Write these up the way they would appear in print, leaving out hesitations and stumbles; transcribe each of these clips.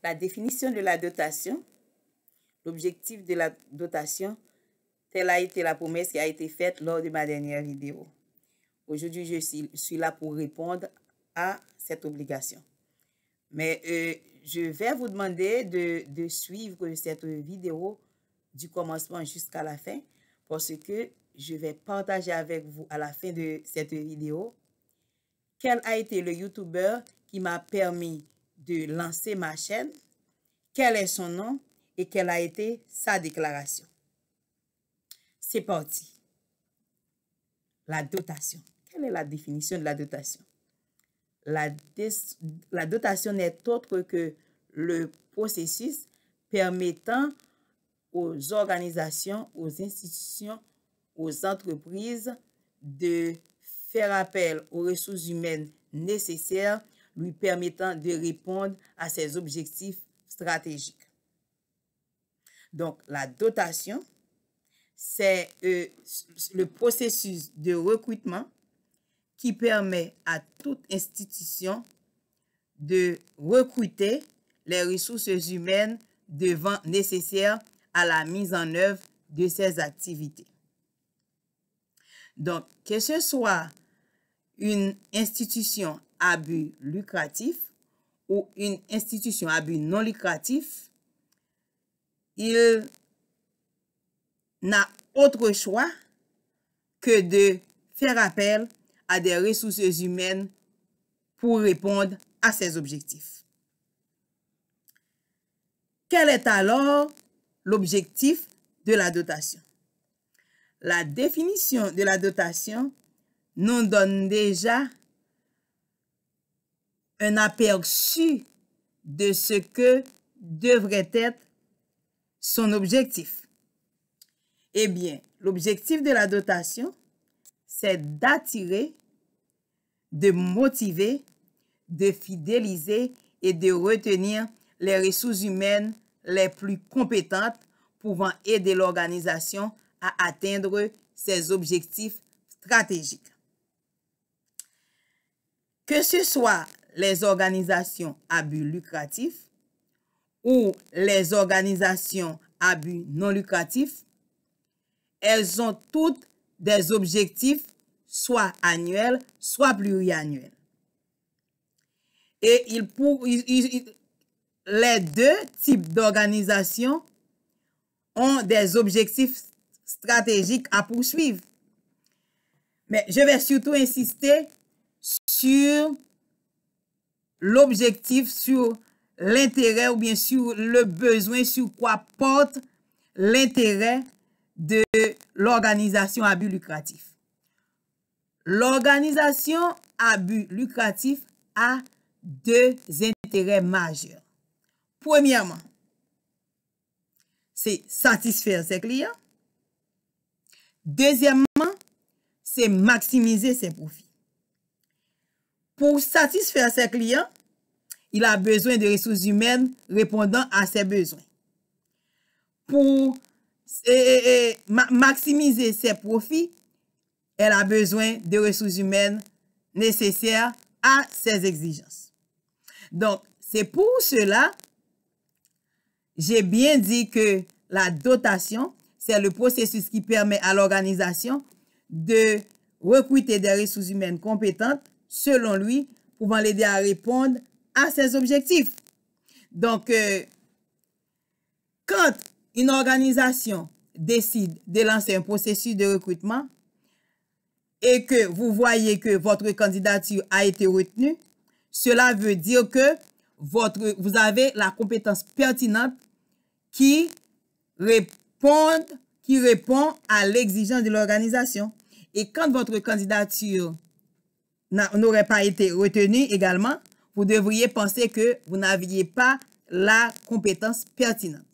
La définition de la dotation, l'objectif de la dotation, telle a été la promesse qui a été faite lors de ma dernière vidéo. Aujourd'hui, je suis là pour répondre à cette obligation. Mais je vais vous demander de suivre cette vidéo du commencement jusqu'à la fin parce que je vais partager avec vous à la fin de cette vidéo quel a été le YouTuber qui m'a permis de lancer ma chaîne, quel est son nom et quelle a été sa déclaration. C'est parti. La dotation. Quelle est la définition de la dotation? La dotation n'est autre que le processus permettant aux organisations, aux institutions, aux entreprises de faire appel aux ressources humaines nécessaires lui permettant de répondre à ses objectifs stratégiques. Donc, la dotation, c'est le processus de recrutement qui permet à toute institution de recruter les ressources humaines nécessaires à la mise en œuvre de ses activités. Donc, que ce soit une institution à but lucratif ou une institution à but non lucratif, il n'a autre choix que de faire appel à des ressources humaines pour répondre à ses objectifs. Quel est alors l'objectif de la dotation? La définition de la dotation nous donne déjà un aperçu de ce que devrait être son objectif. Eh bien, l'objectif de la dotation, c'est d'attirer, de motiver, de fidéliser et de retenir les ressources humaines les plus compétentes pouvant aider l'organisation à atteindre ses objectifs stratégiques. Que ce soit les organisations à but lucratif ou les organisations à but non lucratif, elles ont toutes des objectifs soit annuels, soit pluriannuels. Et les deux types d'organisations ont des objectifs stratégiques à poursuivre. Mais je vais surtout insister sur l'objectif, sur l'intérêt ou bien sur le besoin, sur quoi porte l'intérêt de l'organisation à but lucratif. L'organisation à but lucratif a deux intérêts majeurs. Premièrement, c'est satisfaire ses clients. Deuxièmement, c'est maximiser ses profits. Pour satisfaire ses clients, il a besoin de ressources humaines répondant à ses besoins. Pour maximiser ses profits, elle a besoin de ressources humaines nécessaires à ses exigences. Donc, c'est pour cela, j'ai bien dit que la dotation, c'est le processus qui permet à l'organisation de recruter des ressources humaines compétentes, selon lui, pouvant l'aider à répondre à ses objectifs. Donc, quand une organisation décide de lancer un processus de recrutement et que vous voyez que votre candidature a été retenue, cela veut dire que vous avez la compétence pertinente qui répond à l'exigence de l'organisation. Et quand votre candidature n'aurait pas été retenue également, vous devriez penser que vous n'aviez pas la compétence pertinente.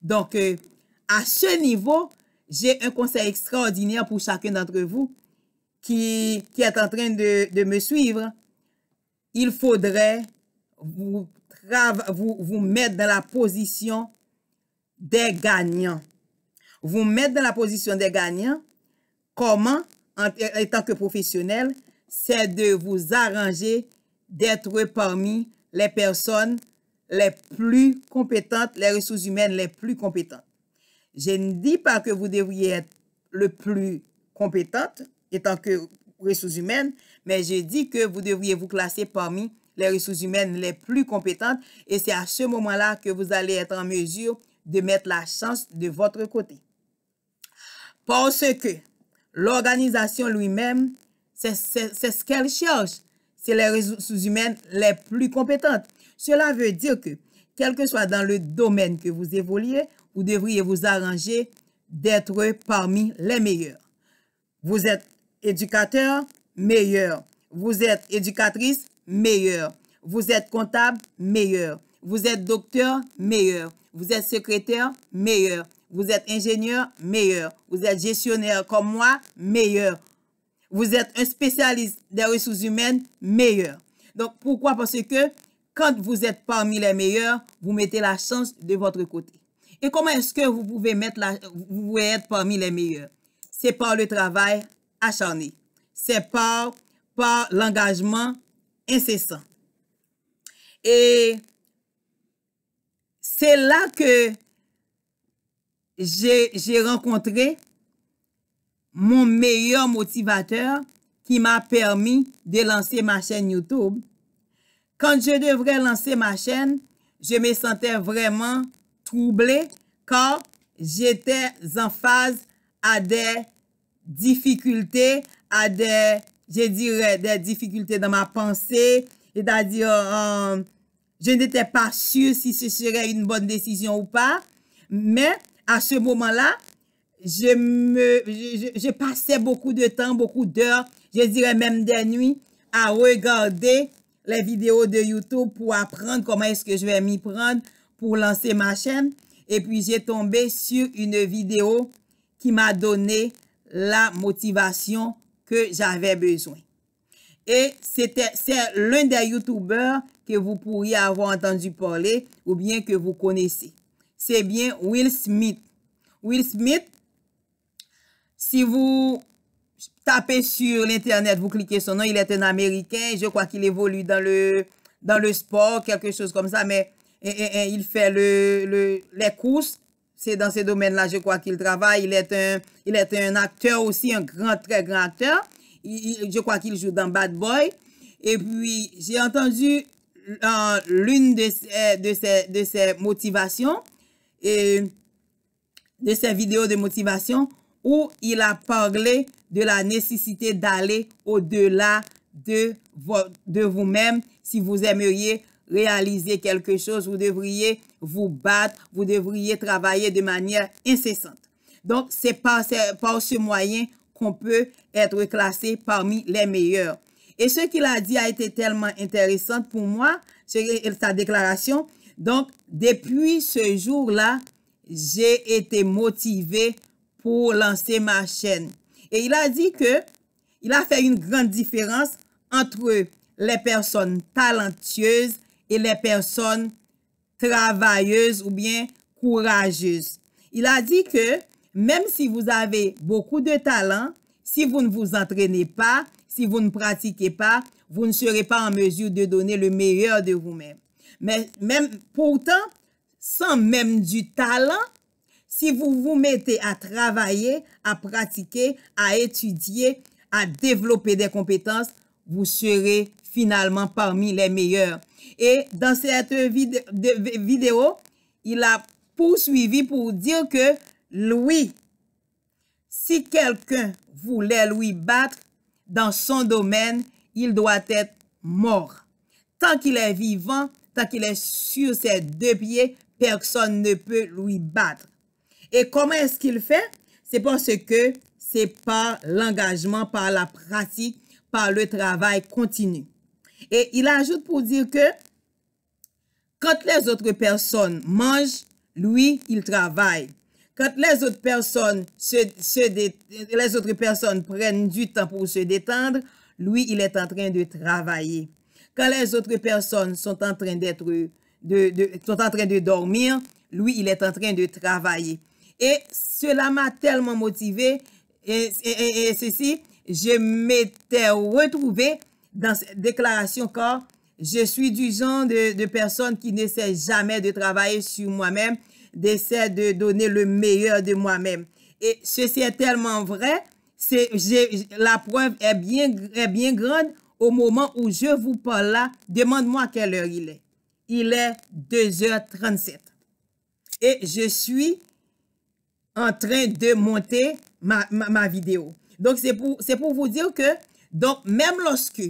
Donc, à ce niveau, j'ai un conseil extraordinaire pour chacun d'entre vous qui est en train de me suivre. Il faudrait vous mettre dans la position des gagnants. Vous mettre dans la position des gagnants, comment, en tant que professionnel, c'est de vous arranger d'être parmi les personnes les plus compétentes, les ressources humaines les plus compétentes. Je ne dis pas que vous devriez être le plus compétente étant que ressources humaines, mais je dis que vous devriez vous classer parmi les ressources humaines les plus compétentes et c'est à ce moment-là que vous allez être en mesure de mettre la chance de votre côté. Parce que l'organisation lui-même, c'est ce qu'elle cherche. C'est les ressources humaines les plus compétentes. Cela veut dire que, quel que soit dans le domaine que vous évoluez, vous devriez vous arranger d'être parmi les meilleurs. Vous êtes éducateur, meilleur. Vous êtes éducatrice, meilleur. Vous êtes comptable, meilleur. Vous êtes docteur, meilleur. Vous êtes secrétaire, meilleur. Vous êtes ingénieur, meilleur. Vous êtes gestionnaire comme moi, meilleur. Vous êtes un spécialiste des ressources humaines, meilleur. Donc, pourquoi? Parce que quand vous êtes parmi les meilleurs, vous mettez la chance de votre côté. Et comment est-ce que vous pouvez être parmi les meilleurs? C'est par le travail acharné. C'est par l'engagement incessant. Et c'est là que j'ai rencontré mon meilleur motivateur qui m'a permis de lancer ma chaîne YouTube. Quand je devrais lancer ma chaîne, je me sentais vraiment troublée car j'étais en phase à des difficultés, des difficultés dans ma pensée, c'est-à-dire je n'étais pas sûre si ce serait une bonne décision ou pas, mais à ce moment-là, je passais beaucoup de temps, beaucoup d'heures, je dirais même des nuits, à regarder les vidéos de YouTube pour apprendre comment est-ce que je vais m'y prendre pour lancer ma chaîne. Et puis, j'ai tombé sur une vidéo qui m'a donné la motivation que j'avais besoin. Et c'est l'un des YouTubeurs que vous pourriez avoir entendu parler ou bien que vous connaissez. C'est bien Will Smith. Will Smith, si vous tapez sur l'Internet, vous cliquez son nom, il est un Américain, je crois qu'il évolue dans le sport, quelque chose comme ça, mais il fait les courses, c'est dans ce domaine-là, je crois qu'il travaille, il est un acteur aussi, un très grand acteur, je crois qu'il joue dans Bad Boy, et puis j'ai entendu l'une de ses motivations, et de ses vidéos de motivation, où il a parlé de la nécessité d'aller au-delà de vous-même. Si vous aimeriez réaliser quelque chose, vous devriez vous battre, vous devriez travailler de manière incessante. Donc, c'est par ce moyen qu'on peut être classé parmi les meilleurs. Et ce qu'il a dit a été tellement intéressant pour moi, sa déclaration. Donc, depuis ce jour-là, j'ai été motivé pour lancer ma chaîne. Et il a dit que il a fait une grande différence entre les personnes talentueuses et les personnes travailleuses ou bien courageuses. Il a dit que même si vous avez beaucoup de talent, si vous ne vous entraînez pas, si vous ne pratiquez pas, vous ne serez pas en mesure de donner le meilleur de vous-même. Mais même pourtant, sans même du talent, si vous vous mettez à travailler, à pratiquer, à étudier, à développer des compétences, vous serez finalement parmi les meilleurs. Et dans cette vidéo, il a poursuivi pour dire que lui, si quelqu'un voulait lui battre dans son domaine, il doit être mort. Tant qu'il est vivant, tant qu'il est sur ses deux pieds, personne ne peut lui battre. Et comment est-ce qu'il fait? C'est parce que c'est par l'engagement, par la pratique, par le travail continu. Et il ajoute pour dire que quand les autres personnes mangent, lui, il travaille. Quand les autres personnes prennent du temps pour se détendre, lui, il est en train de travailler. Quand les autres personnes sont en train de dormir, lui, il est en train de travailler. Et cela m'a tellement motivé. Et ceci, je m'étais retrouvé dans cette déclaration car je suis du genre de personne qui n'essaie jamais de travailler sur moi-même, d'essayer de donner le meilleur de moi-même. Et ceci est tellement vrai, la preuve est bien grande au moment où je vous parle là. Demande-moi quelle heure il est. Il est 2h37. Et je suis en train de monter ma vidéo. Donc, c'est pour vous dire que, donc, même lorsque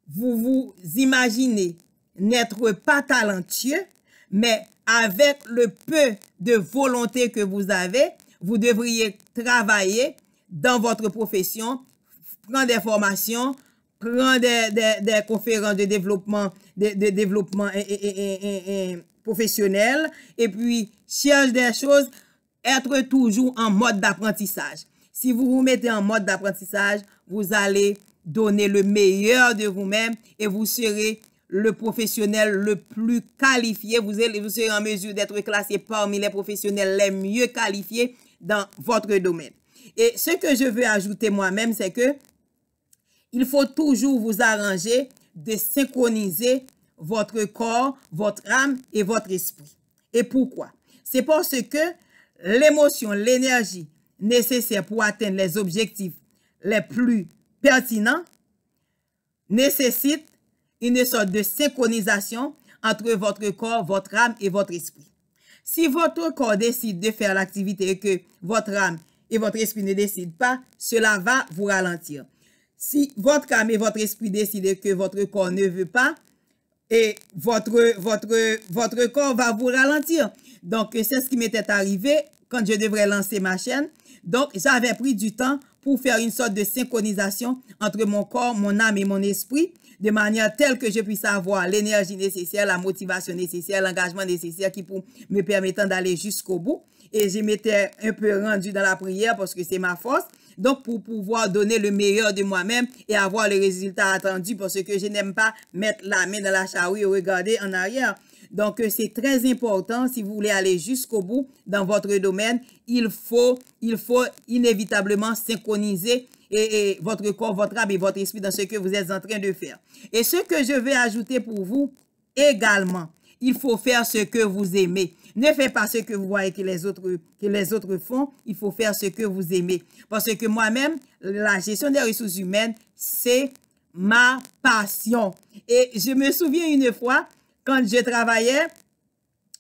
vous vous imaginez n'être pas talentueux, mais avec le peu de volonté que vous avez, vous devriez travailler dans votre profession, prendre des formations, prendre des conférences de développement, professionnel, et puis chercher des choses, être toujours en mode d'apprentissage. Si vous vous mettez en mode d'apprentissage, vous allez donner le meilleur de vous-même et vous serez le professionnel le plus qualifié. Vous serez en mesure d'être classé parmi les professionnels les mieux qualifiés dans votre domaine. Et ce que je veux ajouter moi-même, c'est que il faut toujours vous arranger de synchroniser votre corps, votre âme et votre esprit. Et pourquoi? C'est parce que l'émotion, l'énergie nécessaire pour atteindre les objectifs les plus pertinents nécessite une sorte de synchronisation entre votre corps, votre âme et votre esprit. Si votre corps décide de faire l'activité et que votre âme et votre esprit ne décident pas, cela va vous ralentir. Si votre âme et votre esprit décident que votre corps ne veut pas, et votre corps va vous ralentir. Donc, c'est ce qui m'était arrivé quand je devrais lancer ma chaîne. Donc, j'avais pris du temps pour faire une sorte de synchronisation entre mon corps, mon âme et mon esprit, de manière telle que je puisse avoir l'énergie nécessaire, la motivation nécessaire, l'engagement nécessaire qui pour me permettant d'aller jusqu'au bout. Et je m'étais un peu rendu dans la prière parce que c'est ma force. Donc, pour pouvoir donner le meilleur de moi-même et avoir le résultat attendu, parce que je n'aime pas mettre la main dans la charrue et regarder en arrière. Donc, c'est très important, si vous voulez aller jusqu'au bout dans votre domaine, il faut inévitablement synchroniser et votre corps, votre âme et votre esprit dans ce que vous êtes en train de faire. Et ce que je vais ajouter pour vous également, il faut faire ce que vous aimez. Ne faites pas ce que vous voyez que les autres font. Il faut faire ce que vous aimez. Parce que moi-même, la gestion des ressources humaines, c'est ma passion. Et je me souviens une fois, quand je travaillais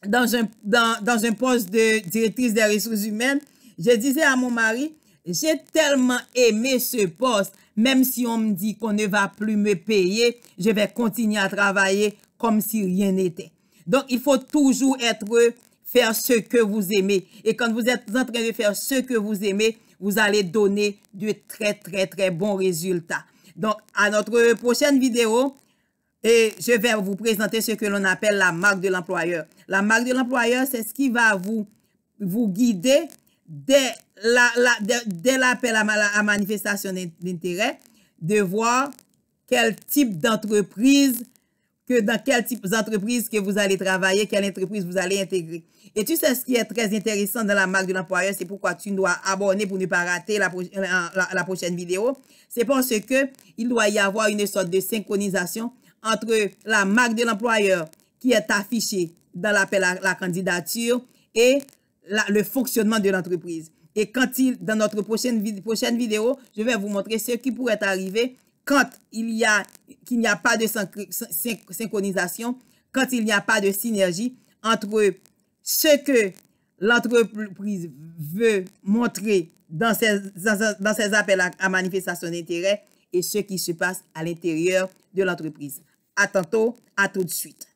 dans un poste de directrice des ressources humaines, je disais à mon mari, j'ai tellement aimé ce poste, même si on me dit qu'on ne va plus me payer, je vais continuer à travailler comme si rien n'était. Donc, il faut toujours faire ce que vous aimez. Et quand vous êtes en train de faire ce que vous aimez, vous allez donner de très, très, très bons résultats. Donc, à notre prochaine vidéo, et je vais vous présenter ce que l'on appelle la marque de l'employeur. La marque de l'employeur, c'est ce qui va vous guider dès l'appel à manifestation d'intérêt, de voir quel type d'entreprise, dans quel type d'entreprise que vous allez travailler, quelle entreprise vous allez intégrer. Et tu sais ce qui est très intéressant dans la marque de l'employeur, c'est pourquoi tu dois abonner pour ne pas rater la prochaine vidéo. C'est parce que il doit y avoir une sorte de synchronisation entre la marque de l'employeur qui est affichée dans l'appel à la candidature et le fonctionnement de l'entreprise. Et dans notre prochaine vidéo, je vais vous montrer ce qui pourrait arriver quand qu'il n'y a pas de synchronisation, quand il n'y a pas de synergie entre ce que l'entreprise veut montrer dans ses appels à manifestation d'intérêt et ce qui se passe à l'intérieur de l'entreprise. À tantôt, à tout de suite.